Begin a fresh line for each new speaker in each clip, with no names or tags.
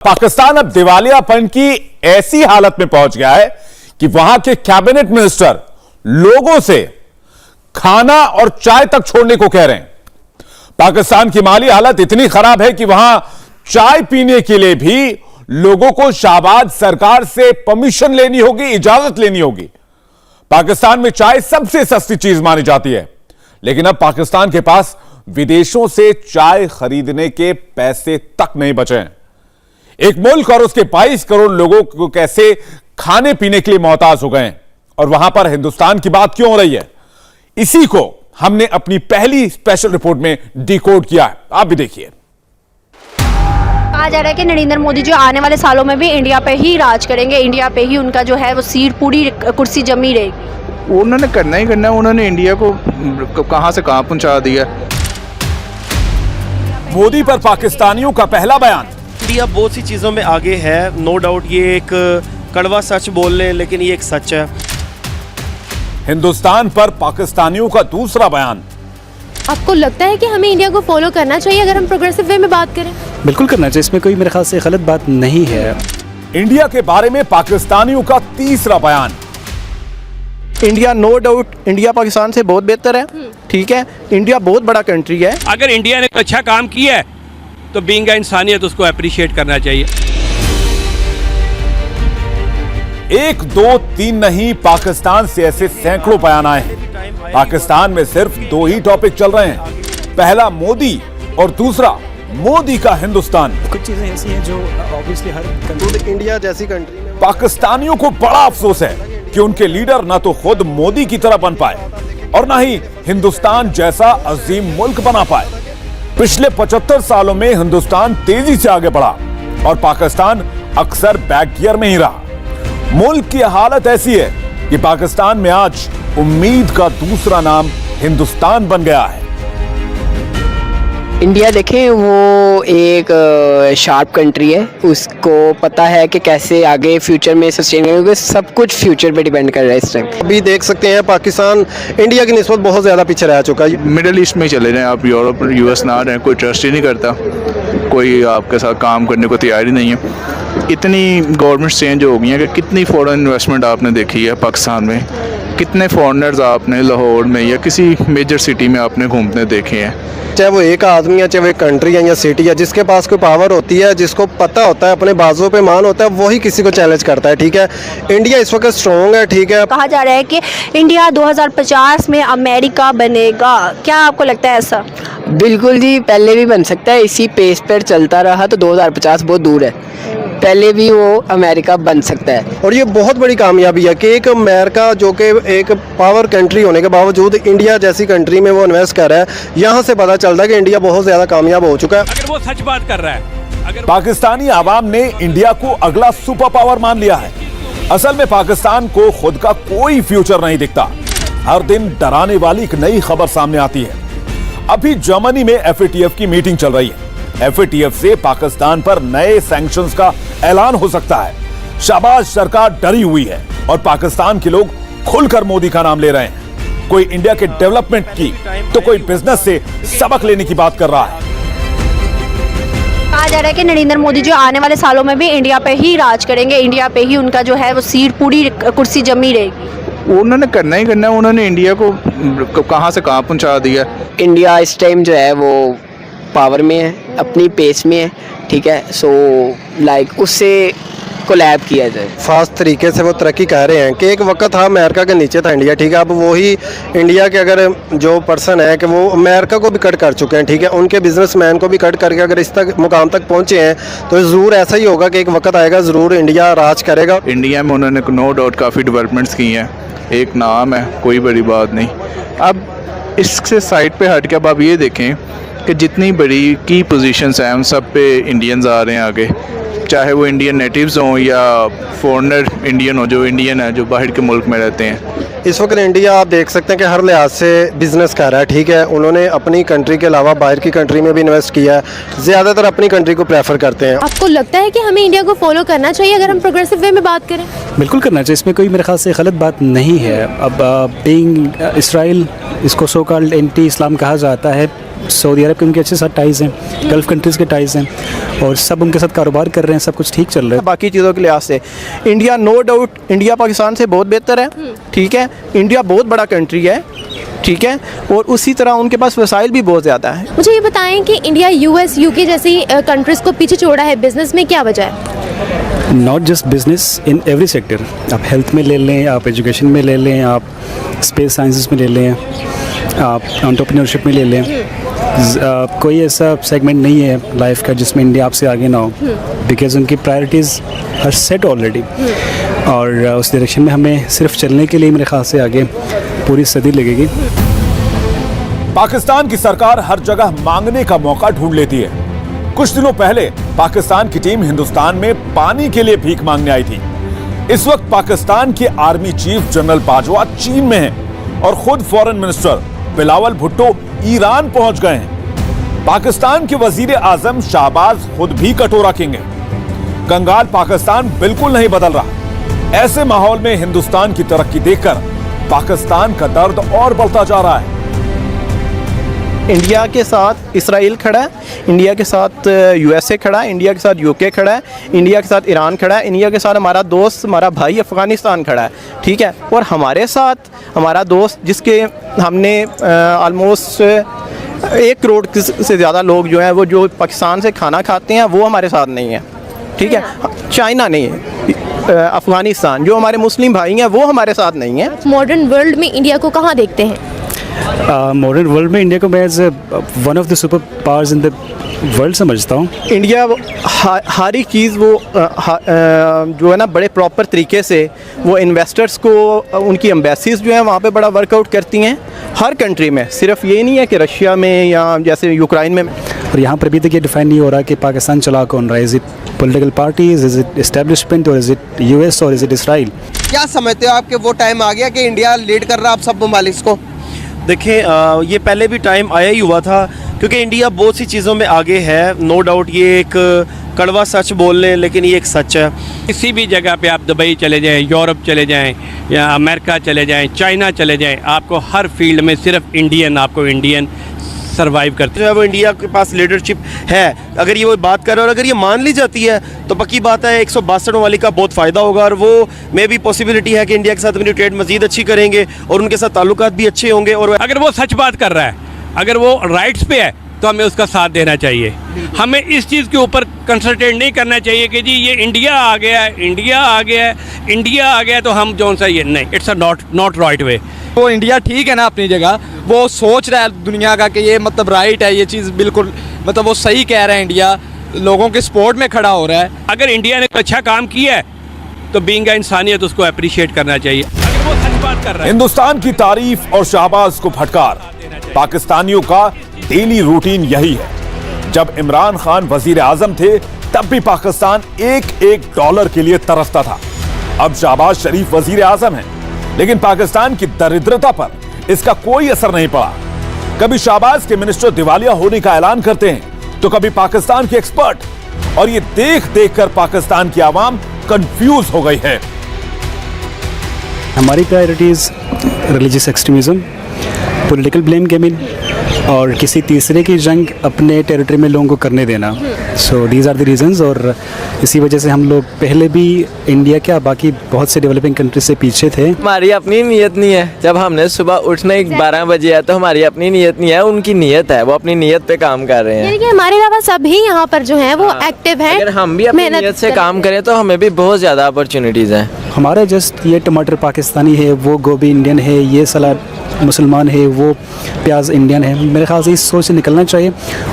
पाकिस्तान अब दिवालियापन की ऐसी हालत में पहुंच गया है कि वहां के कैबिनेट मिनिस्टर लोगों से खाना और चाय तक छोड़ने को कह रहे हैं। पाकिस्तान की माली हालत इतनी खराब है कि वहां चाय पीने के लिए भी लोगों को शाहबाज सरकार से परमिशन लेनी होगी, इजाजत लेनी होगी। पाकिस्तान में चाय सबसे सस्ती चीज मानी जाती है, लेकिन अब पाकिस्तान के पास विदेशों से चाय खरीदने के पैसे तक नहीं बचे हैं। एक मुल्क और उसके 22 करोड़ लोगों को कैसे खाने पीने के लिए मोहताज हो गए हैं, और वहां पर हिंदुस्तान की बात क्यों हो रही है, इसी को हमने अपनी पहली स्पेशल रिपोर्ट में डिकोड किया है। आप भी देखिए।
कहा जा रहा है कि नरेंद्र मोदी जो आने वाले सालों में भी इंडिया पे ही राज करेंगे, इंडिया पे ही उनका जो है वो सीट, पूरी कुर्सी जमी रहेगी।
उन्होंने करना ही करना है। उन्होंने इंडिया को कहां से कहां पहुंचा दिया।
मोदी पर पाकिस्तानियों का पहला बयान।
इंडिया बहुत सी चीज़ों में आगे है, नो डाउट। ये एक कड़वा सच बोल लें, लेकिन ये एक सच है।
हिंदुस्तान पर पाकिस्तानियों का दूसरा बयान।
आपको लगता है कि हमें इंडिया को फॉलो करना चाहिए अगर हम प्रोग्रेसिव वे में बात करें?
बिल्कुल करना चाहिए, इसमें कोई मेरे ख्याल से गलत बात नहीं है।
इंडिया के बारे में पाकिस्तानियों का तीसरा बयान।
India no doubt India Pakistan से बहुत बेहतर है, ठीक है। इंडिया बहुत बड़ा कंट्री है।
अगर इंडिया ने अच्छा काम किया है तो बीइंग इंसानियत उसको अप्रिशिएट करना चाहिए।
1, 2, 3 नहीं, पाकिस्तान से ऐसे सैकड़ों बयान आए हैं। पाकिस्तान में सिर्फ 2 ही टॉपिक चल रहे हैं, पहला मोदी और दूसरा मोदी का हिंदुस्तान।
कुछ चीजें ऐसी हैं जो ऑब्वियसली हर
इंडिया जैसी कंट्री में
पाकिस्तानियों को बड़ा अफसोस है कि उनके लीडर ना तो खुद मोदी की तरह बन पाए और ना ही हिंदुस्तान जैसा अजीम मुल्क बना पाए। पिछले 75 सालों में हिंदुस्तान तेजी से आगे बढ़ा और पाकिस्तान अक्सर बैक गियर में ही रहा। मुल्क की हालत ऐसी है कि पाकिस्तान में आज उम्मीद का दूसरा नाम हिंदुस्तान बन गया है।
इंडिया देखें, वो एक शार्प कंट्री है, उसको पता है कि कैसे आगे फ्यूचर में सस्टेन करेंगे। सब कुछ फ्यूचर पे डिपेंड कर रहा है इस टाइम।
अभी देख सकते हैं पाकिस्तान इंडिया की निस्बत बहुत ज़्यादा पीछे रह चुका है।
मिडिल ईस्ट में चले जाएं आप, यूरोप यूएस ना रहें, कोई ट्रस्ट ही नहीं करता, कोई आपके साथ काम करने को तैयार ही नहीं है। इतनी गवर्नमेंट चेंज हो गई है कि कितनी फॉरेन इन्वेस्टमेंट आपने देखी है पाकिस्तान में, कितने फॉरेनर्स आपने लाहौर में या किसी मेजर सिटी में आपने घूमते देखे हैं।
चाहे वो एक आदमी है, चाहे वो एक कंट्री है या सिटी है, जिसके पास कोई पावर होती है, जिसको पता होता है, अपने बाजुओं पे मान होता है, वही किसी को चैलेंज करता है, ठीक है। इंडिया इस वक्त स्ट्रॉन्ग है, ठीक है।
कहा जा रहा है कि इंडिया 2050 में अमेरिका बनेगा, क्या आपको लगता है ऐसा?
बिल्कुल जी, पहले भी बन सकता है। इसी पेस पर चलता रहा तो 2050 बहुत दूर है, पहले भी वो अमेरिका बन सकता है।
और ये बहुत बड़ी कामयाबी है कि एक अमेरिका जो कि एक पावर कंट्री होने के बावजूद इंडिया जैसी कंट्री में वो इन्वेस्ट कर रहा है। यहाँ से पता चलता है कि इंडिया बहुत ज़्यादा कामयाब हो चुका है।
अगर वो सच बात कर रहा है, अगर
पाकिस्तानी आवाम ने इंडिया को अगला सुपर पावर मान लिया है। असल में पाकिस्तान को खुद का कोई फ्यूचर नहीं दिखता। हर दिन डराने वाली एक नई खबर सामने आती है। अभी जर्मनी में FATF की मीटिंग चल रही है। FATF से पाकिस्तान पर नए सैंक्शंस का ऐलान हो सकता है। शाहबाज सरकार डरी हुई है और पाकिस्तान के लोग खुलकर मोदी का नाम ले रहे हैं। कोई इंडिया के डेवलपमेंट की तो कोई बिजनेस से सबक लेने की बात कर रहा है।
कहा जा रहा है कि नरेंद्र मोदी जो आने वाले सालों में भी इंडिया पे ही राज करेंगे, इंडिया पे ही उनका जो है वो सीट, पूरी कुर्सी जमी रहेगी।
उन्होंने करना ही करना है। उन्होंने इंडिया को कहां से कहां पहुंचा दिया।
इंडिया इस टाइम जो है वो पावर में है, अपनी पेस में है, ठीक है। सो लाइक उससे कोलैब किया जाए।
फास्ट तरीके से वो तरक्की कर रहे हैं कि एक वक्त था अमेरिका के नीचे था इंडिया, ठीक है। अब वही इंडिया के अगर जो पर्सन है कि वो अमेरिका को भी कट कर चुके हैं, ठीक है। उनके बिजनेसमैन को भी कट करके अगर इस तक मुकाम तक पहुंचे हैं तो ज़रूर ऐसा ही होगा कि एक वक्त आएगा, ज़रूर इंडिया राज करेगा।
इंडिया में उन्होंने नो डाउट काफ़ी डेवलपमेंट्स की हैं, एक नाम है, कोई बड़ी बात नहीं। अब इससे साइड पे हट के अब आप ये देखें कि जितनी बड़ी की पोजीशंस हैं उन सब पे इंडियंस आ रहे हैं आगे, चाहे वो इंडियन नेटिव्स हों या फॉरेनर इंडियन हो जो इंडियन है, जो बाहर के मुल्क में रहते हैं।
इस वक्त इंडिया आप देख सकते हैं कि हर लिहाज से बिजनेस कर रहा है, ठीक है। उन्होंने अपनी कंट्री के अलावा बाहर की कंट्री में भी इन्वेस्ट किया है, ज़्यादातर अपनी कंट्री को प्रेफर करते हैं।
आपको लगता है कि हमें इंडिया को फॉलो करना चाहिए अगर हम प्रोग्रेसिव वे में बात करें?
बिल्कुल करना चाहिए, इसमें कोई मेरे ख्याल से गलत बात नहीं है। अब बीइंग इसराइल, इसको सो कॉल्ड एंटी इस्लाम कहा जाता है, सऊदी अरब के उनके अच्छे साथ टाइज़ हैं, गल्फ़ कंट्रीज़ के टाइज़ हैं और सब उनके साथ कारोबार कर रहे हैं, सब कुछ ठीक चल रहा है।
बाकी चीज़ों के लिहाज से India no doubt India Pakistan से बहुत बेहतर है, ठीक है। इंडिया बहुत बड़ा कंट्री है, ठीक है, और उसी तरह उनके पास वसाइल भी बहुत ज़्यादा है।
मुझे ये बताएं कि इंडिया US UK जैसी कंट्रीज़ को पीछे छोड़ा है बिजनेस में, क्या वजह है?
Not just business, in every sector. आप हेल्थ में ले लें, आप एजुकेशन में ले लें, आप स्पेस साइंसेस में ले लें, आप एंटरप्रेन्योरशिप में ले लें। कोई ऐसा सेगमेंट नहीं है लाइफ का जिसमें इंडिया आपसे आगे ना हो, बिकॉज उनकी प्रायोरिटीज़ आर सेट ऑलरेडी और उस डायरेक्शन में हमें सिर्फ चलने के लिए मेरे ख्याल से आगे पूरी सदी लगेगी।
पाकिस्तान की सरकार हर जगह मांगने का मौका ढूंढ लेती है। कुछ दिनों पहले पाकिस्तान की टीम हिंदुस्तान में पानी के लिए भीख मांगने आई थी। इस वक्त पाकिस्तान के आर्मी चीफ जनरल बाजवा चीन में हैं और खुद foreign minister Bilawal Bhutto Iran पहुंच गए हैं। पाकिस्तान के वजीर आजम शाहबाज खुद भी कटोरा किंग हैं। कंगाल पाकिस्तान बिल्कुल नहीं बदल रहा। ऐसे माहौल में हिंदुस्तान की तरक्की देखकर पाकिस्तान का दर्द और बढ़ता जा रहा है।
इंडिया के साथ इसराइल खड़ा है, इंडिया के साथ USA खड़ा है, इंडिया के साथ UK खड़ा है, इंडिया के साथ ईरान खड़ा है, इंडिया के साथ हमारा दोस्त, हमारा भाई अफ़गानिस्तान खड़ा है, ठीक है। और हमारे साथ हमारा दोस्त जिसके हमने ऑलमोस्ट 1 करोड़ से ज़्यादा लोग जो हैं वो जो पाकिस्तान से खाना खाते हैं वो हमारे साथ नहीं है, ठीक है। चाइना नहीं है, अफ़गानिस्तान जो हमारे मुस्लिम भाई हैं वो हमारे साथ नहीं है।
मॉडर्न वर्ल्ड में इंडिया को कहाँ देखते हैं?
मॉडर्न वर्ल्ड में इंडिया को मैं as one of the super powers in the world समझता हूँ।
इंडिया हर एक चीज़ वो जो है ना बड़े प्रॉपर तरीके से वो इन्वेस्टर्स को उनकी एम्बेसीज जो हैं वहाँ पे बड़ा वर्कआउट करती हैं हर कंट्री में, सिर्फ ये नहीं है कि रशिया में या जैसे यूक्रेन में।
और यहाँ पर अभी तक ये डिफाइन नहीं हो रहा कि पाकिस्तान चला कौन रहा है। Is it political parties, is it establishment और इज़ इट US और इज़ इट इसराइल?
क्या समझते हो आपके वो टाइम आ गया कि इंडिया लीड कर रहा है आप सब ममालिक को?
देखिए ये पहले भी टाइम आया ही हुआ था क्योंकि इंडिया बहुत सी चीज़ों में आगे है, नो डाउट। ये एक कड़वा सच बोल लें लेकिन ये एक सच है।
किसी भी जगह पे आप दुबई चले जाएं, यूरोप चले जाएं या अमेरिका चले जाएं, चाइना चले जाएं, आपको हर फील्ड में सिर्फ इंडियन सर्वाइव करते हैं।
वो इंडिया के पास लीडरशिप है, अगर ये वो बात कर रहे हैं और अगर ये मान ली जाती है तो पक्की बात है 162 वाली का बहुत फ़ायदा होगा और वो मे भी पॉसिबिलिटी है कि इंडिया के साथ अपनी ट्रेड मज़ीद अच्छी करेंगे और उनके साथ ताल्लुकात भी अच्छे होंगे। और
अगर वो सच बात कर रहा है, अगर वो राइट्स पे है तो हमें उसका साथ देना चाहिए। हमें इस चीज़ के ऊपर कंसंट्रेट नहीं करना चाहिए कि जी ये इंडिया आ गया है, इंडिया आ गया है, इंडिया आ गया तो हम जौन सा ये नहीं, it's a not right way.
वो इंडिया ठीक है ना अपनी जगह, वो सोच रहा है दुनिया का कि ये मतलब राइट है, ये चीज़ बिल्कुल मतलब वो सही कह रहा है, इंडिया लोगों के सपोर्ट में खड़ा हो रहा है।
अगर इंडिया ने अच्छा काम किया है तो बीइंग इंसानियत उसको अप्रिशिएट करना चाहिए। अगर वो सच बात कर रहा है।
हिंदुस्तान की तारीफ और शाहबाज को फटकार पाकिस्तानियों का डेली रूटीन यही है। जब इमरान खान वजीर आजम थे तब भी पाकिस्तान एक डॉलर के लिए तरसता था। अब शाहबाज शरीफ वजीर आजम हैं, लेकिन पाकिस्तान की दरिद्रता पर इसका कोई असर नहीं पड़ा। कभी शाहबाज के मिनिस्टर दिवालिया होने का ऐलान करते हैं तो कभी पाकिस्तान के एक्सपर्ट, और ये देख देख कर पाकिस्तान की आवाम कंफ्यूज हो गई है।
हमारी priorities religious extremism, political blame gaming और किसी तीसरे की जंग अपने टेरिटरी में लोगों को करने देना। So these are the reasons और इसी वजह से हम लोग पहले भी इंडिया क्या बाकी बहुत से डेवलपिंग कंट्री से पीछे थे।
हमारी अपनी नीयत नहीं है। जब हमने सुबह उठना 12 बजे है तो हमारी अपनी नीयत नहीं है, उनकी नीयत है, वो अपनी नीयत पे काम कर रहे हैं।
यानी कि हमारे अलावा सभी यहाँ पर जो हैं वो एक्टिव हैं।
अगर हम भी अपनी नीयत से काम करें तो हमें भी बहुत ज़्यादा अपॉर्चुनिटीज़ हैं।
हमारा जस्ट ये टमाटर पाकिस्तानी है, वो गोभी इंडियन है, ये सलाद मुसलमान है, वो प्याज इंडियन है। मेरे ख्याल से इस सोच से निकलना चाहिए,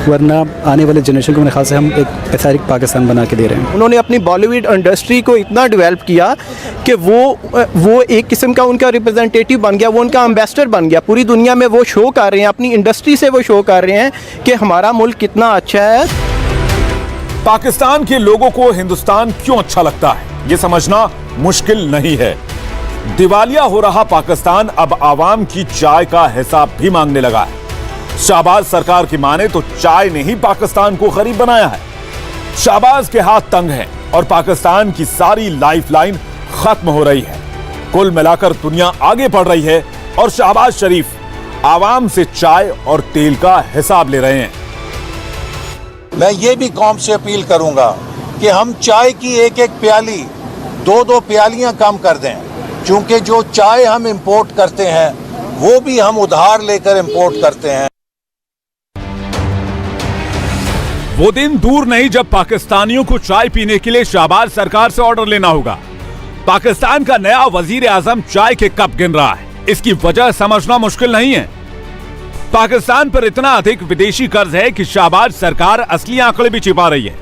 वरना आने वाले जनरेशन को मेरे ख्याल से हम एक पैथेटिक पाकिस्तान बना के दे रहे हैं।
उन्होंने अपनी बॉलीवुड इंडस्ट्री को इतना डेवलप किया कि वो एक किस्म का उनका रिप्रेजेंटेटिव बन गया, वो उनका एम्बेसडर बन गया। पूरी दुनिया में वो शो कर रहे हैं, अपनी इंडस्ट्री से वो शो कर रहे हैं कि हमारा मुल्क कितना अच्छा है।
पाकिस्तान के लोगों को हिंदुस्तान क्यों अच्छा लगता है, ये समझना मुश्किल नहीं है। दिवालिया हो रहा पाकिस्तान अब आवाम की चाय का हिसाब भी मांगने लगा है। शहबाज सरकार की माने तो चाय ने ही पाकिस्तान को गरीब बनाया है। शहबाज के हाथ तंग हैं और पाकिस्तान की सारी लाइफलाइन खत्म हो रही है। कुल मिलाकर दुनिया आगे बढ़ रही है और शहबाज शरीफ आवाम से चाय और तेल का हिसाब ले रहे हैं।
मैं ये भी कौम से अपील करूंगा कि हम चाय की एक एक प्याली 2-2 प्यालियां कम कर दें, क्योंकि जो चाय हम इंपोर्ट करते हैं वो भी हम उधार लेकर इंपोर्ट करते हैं।
वो दिन दूर नहीं जब पाकिस्तानियों को चाय पीने के लिए शहबाज सरकार से ऑर्डर लेना होगा। पाकिस्तान का नया वजीर आजम चाय के कप गिन रहा है। इसकी वजह समझना मुश्किल नहीं है। पाकिस्तान पर इतना अधिक विदेशी कर्ज है कि शहबाज सरकार असली आंकड़े भी छिपा रही है।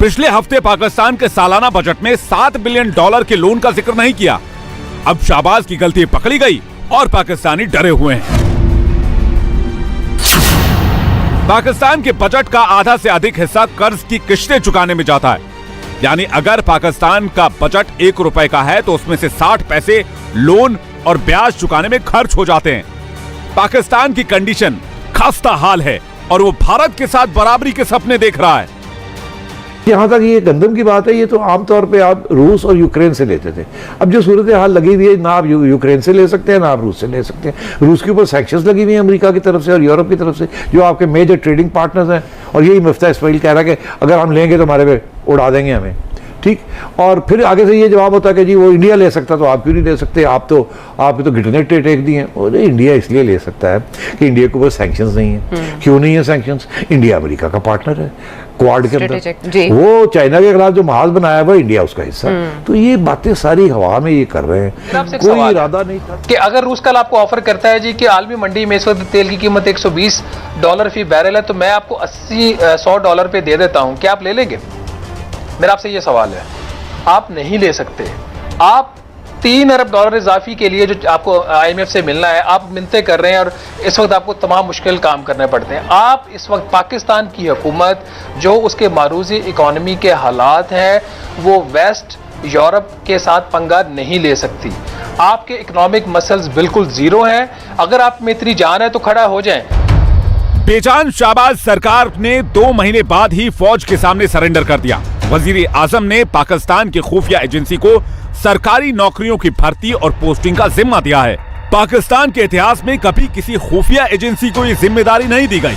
पिछले हफ्ते पाकिस्तान के सालाना बजट में $7 बिलियन के लोन का जिक्र नहीं किया। अब शहबाज की गलती पकड़ी गई और पाकिस्तानी डरे हुए हैं। पाकिस्तान के बजट का आधा से अधिक हिस्सा कर्ज की किश्तें चुकाने में जाता है। यानी अगर पाकिस्तान का बजट ₹1 का है तो उसमें से 60 पैसे लोन और ब्याज चुकाने में खर्च हो जाते हैं। पाकिस्तान की कंडीशन खस्ता हाल है और वो भारत के साथ बराबरी के सपने देख रहा है।
यहाँ तक ये गंदम की बात है, ये तो आमतौर पे आप रूस और यूक्रेन से लेते थे। अब जो सूरत हाल लगी हुई है, ना आप यूक्रेन से ले सकते हैं ना आप रूस से ले सकते हैं। रूस के ऊपर सैंक्शंस लगी हुई हैं अमेरिका की तरफ से और यूरोप की तरफ से, जो आपके मेजर ट्रेडिंग पार्टनर्स हैं। और यही मुफ्ता इस्माइल कह रहा है कि अगर हम लेंगे तो हमारे पे उड़ा देंगे हमें, ठीक। और फिर आगे से ये जवाब होता है कि जी वो इंडिया ले सकता तो आप क्यों नहीं ले सकते, आपके तो घुटने टेक दिए। और इंडिया इसलिए ले सकता है कि इंडिया के ऊपर सैंक्शंस नहीं है। क्यों नहीं है सैंक्शंस? इंडिया अमेरिका का पार्टनर है क्वाड के अंदर। वो चाइना के खिलाफ जो महाज बनाया हुआ इंडिया उसका हिस्सा। तो ये बातें सारी हवा में ये कर रहे हैं, कोई इरादा नहीं था।
कि अगर रूस कल आपको ऑफर करता है जी कि आलमी मंडी में इस वक्त तेल की कीमत $120 फी बैरल है, तो मैं आपको $100 पे दे देता हूं, क्या आप ले लेंगे? मेरा आपसे ये सवाल है। आप नहीं ले सकते। आप $3 अरब इजाफी के लिए जो आपको IMF से मिलना है, आप मिन्नतें कर रहे हैं और इस वक्त आपको तमाम मुश्किल काम करने पड़ते हैं। आप इस वक्त पाकिस्तान की हुकूमत जो उसके मारूजी इकॉनमी के हालात हैं, वो वेस्ट यूरोप के साथ पंगा नहीं ले सकती। आपके इकोनॉमिक मसल्स बिल्कुल जीरो हैं। अगर आप में इतनी जान है तो खड़ा हो जाएं।
बेजान शहबाज सरकार ने 2 महीने बाद ही फौज के सामने सरेंडर कर दिया। वजीर आजम ने पाकिस्तान की खुफिया एजेंसी को सरकारी नौकरियों की भर्ती और पोस्टिंग का जिम्मा दिया है। पाकिस्तान के इतिहास में कभी किसी खुफिया एजेंसी को ये जिम्मेदारी नहीं दी गई।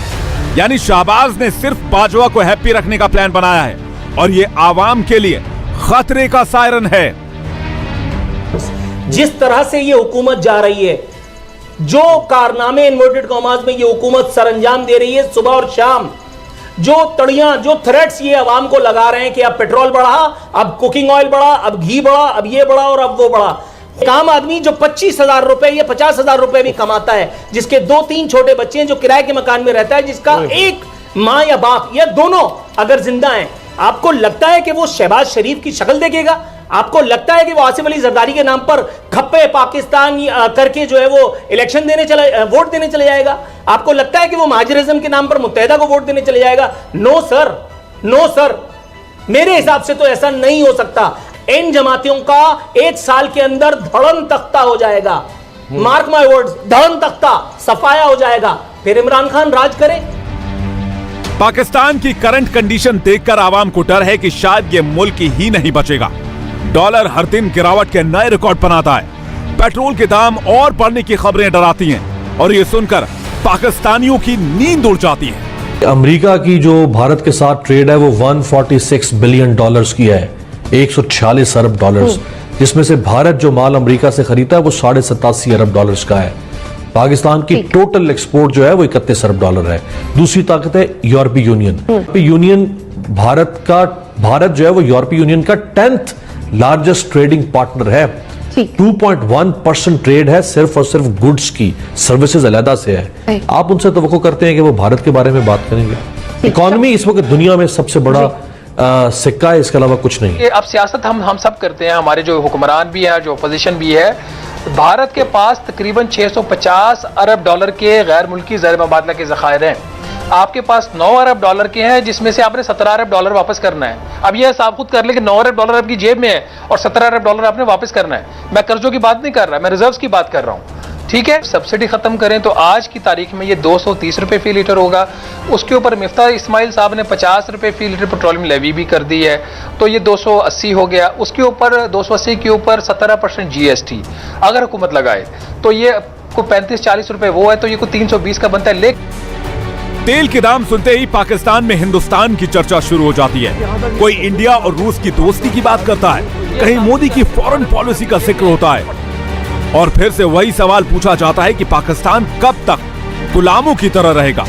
यानी शहबाज ने सिर्फ बाजवा को हैप्पी रखने का प्लान बनाया है और ये आवाम के लिए खतरे का सायरन है।
जिस तरह से ये हुकूमत जा रही है, जो कारनामे इन्वर्टेड कॉमास में ये हुकूमत सरंजाम दे रही है सुबह और शाम, जो तड़ियां, जो थ्रेट्स ये अवाम को लगा रहे हैं कि अब पेट्रोल बढ़ा, अब कुकिंग ऑयल बढ़ा, अब घी बढ़ा, अब ये बढ़ा और अब वो बढ़ा। एक आम आदमी जो 25,000 रुपए या 50,000 रुपए भी कमाता है, जिसके 2-3 छोटे बच्चे हैं, जो किराए के मकान में रहता है, जिसका एक माँ या बाप या दोनों अगर जिंदा हैं, आपको लगता है कि वो शहबाज शरीफ की शक्ल देखेगा? आपको लगता है कि वो आसिफ अली जरदारी के नाम पर खप्पे पाकिस्तान करके जो है वो इलेक्शन वोट देने चले जाएगा? आपको लगता है कि वो महाजरिज्म के नाम पर मुत्तहिदा को वोट देने चले जाएगा? No sir, no sir. मेरे हिसाब से तो ऐसा नहीं हो सकता। इन जमातियों का 1 साल के अंदर धड़न तख्ता हो जाएगा। मार्क माय वर्ड्स, धड़न तख्ता सफाया हो जाएगा। फिर इमरान खान राज करे।
पाकिस्तान की करंट कंडीशन देखकर आवाम को डर है कि शायद ये मुल्क ही नहीं बचेगा। डॉलर हर दिन गिरावट के नए रिकॉर्ड बनाता है। पेट्रोल के दाम और बढ़ने की खबरें डराती हैं और ये सुनकर पाकिस्तानियों की नींद उड़ जाती है।
अमेरिका की जो भारत के साथ ट्रेड है वो $146 बिलियन की है, $146 अरब, जिसमें से भारत जो माल अमेरिका से खरीदता है वो $87.5 अरब का है। पाकिस्तान की टोटल एक्सपोर्ट जो है वो $31 अरब है। दूसरी ताकत है यूरोपीय यूनियन। भारत जो है वो यूरोपीय यूनियन का 10th लार्जेस्ट ट्रेडिंग पार्टनर है। 2.1% ट्रेड है सिर्फ और सिर्फ गुड्स की, सर्विसेज अलहदा से है। आप उनसे तवक्को करते हैं कि वो भारत के बारे में बात करेंगे? इकोनॉमी इस वक्त दुनिया में सबसे बड़ा सिक्का है, इसके अलावा कुछ नहीं।
अब सियासत हम सब करते हैं, हमारे जो हुक्मरान भी है, जो अपोजिशन भी है। भारत के पास तकरीबन $650 अरब के गैर मुल्की ज़र मुबादला के ज़खायर हैं। आपके पास 9 अरब डॉलर के हैं, जिसमें से आपने 17 अरब डॉलर वापस करना है। अब यह आप खुद कर ले कि 9 अरब डॉलर आपकी जेब में है और 17 अरब डॉलर आपने वापस करना है। मैं कर्जों की बात नहीं कर रहा, मैं रिजर्व्स की बात कर रहा हूं। ठीक है, सब्सिडी खत्म करें तो आज की तारीख में ये 230 रुपए फी लीटर होगा। उसके ऊपर मिफ्ता इस्माइल साहब ने 50 रुपए फी लीटर पेट्रोलियम लेवी भी कर दी है, तो ये 280 हो गया। उसके ऊपर 280 के ऊपर 17% GST अगर हुकूमत लगाए तो ये को 35-40 रुपए वो है, तो ये को 320 का बनता है। लेकिन
तेल के दाम सुनते ही पाकिस्तान में हिंदुस्तान की चर्चा शुरू हो जाती है। कोई इंडिया और रूस की दोस्ती की बात करता है, कहीं मोदी की फॉरेन पॉलिसी का जिक्र होता है, और फिर से वही सवाल पूछा जाता है कि पाकिस्तान कब तक गुलामों की तरह रहेगा?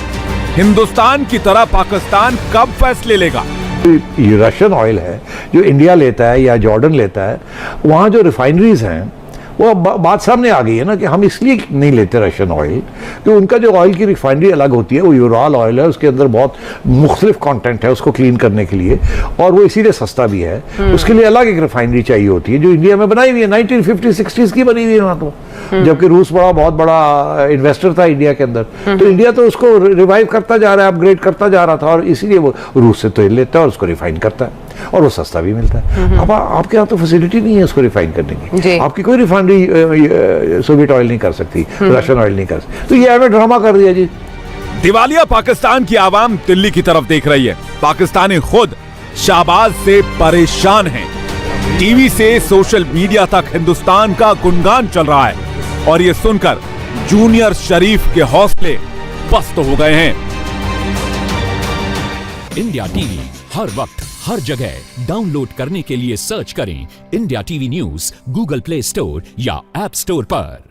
हिंदुस्तान की तरह पाकिस्तान कब फैसले लेगा?
ये रशियन ऑयल है जो इंडिया लेता है या जॉर्डन लेता है, वहाँ जो रिफाइनरीज हैं वो बात सामने आ गई है ना कि हम इसलिए नहीं लेते रशियन ऑयल कि उनका जो ऑयल की रिफाइनरी अलग होती है, वो यूराल ऑयल है, उसके अंदर बहुत मुख्तलिफ कंटेंट है उसको क्लीन करने के लिए, और वो इसीलिए सस्ता भी है। उसके लिए अलग एक रिफाइनरी चाहिए होती है जो इंडिया में बनाई हुई है, 1950-60s की बनी हुई है वहाँ तो, जबकि रूस बहुत बड़ा इन्वेस्टर था इंडिया के अंदर। तो इंडिया तो उसको रिवाइव करता जा रहा है, अपग्रेड करता जा रहा था, और इसीलिए वो रूस से तेल लेता है और उसको रिफाइन करता है और वो सस्ता भी मिलता है। अब आपके यहाँ तो फैसिलिटी नहीं है उसको रिफाइन करने की, आपकी कोई रिफाइनरी सोवियत ऑयल नहीं कर सकती, रशियन ऑयल नहीं कर सकती, तो ये हमें ड्रामा कर दिया जी।
दिवालिया पाकिस्तान की आवाम दिल्ली की तरफ देख रही है। पाकिस्तानी खुद शाहबाज से परेशान हैं। टीवी से सोशल मीडिया तक हिंदुस्तान का गुणगान चल रहा है, और ये सुनकर जूनियर शरीफ के हौसले पस्त हो गए हैं।
इंडिया टीवी हर वक्त हर जगह डाउनलोड करने के लिए सर्च करें India TV news Google play store या ऐप स्टोर पर।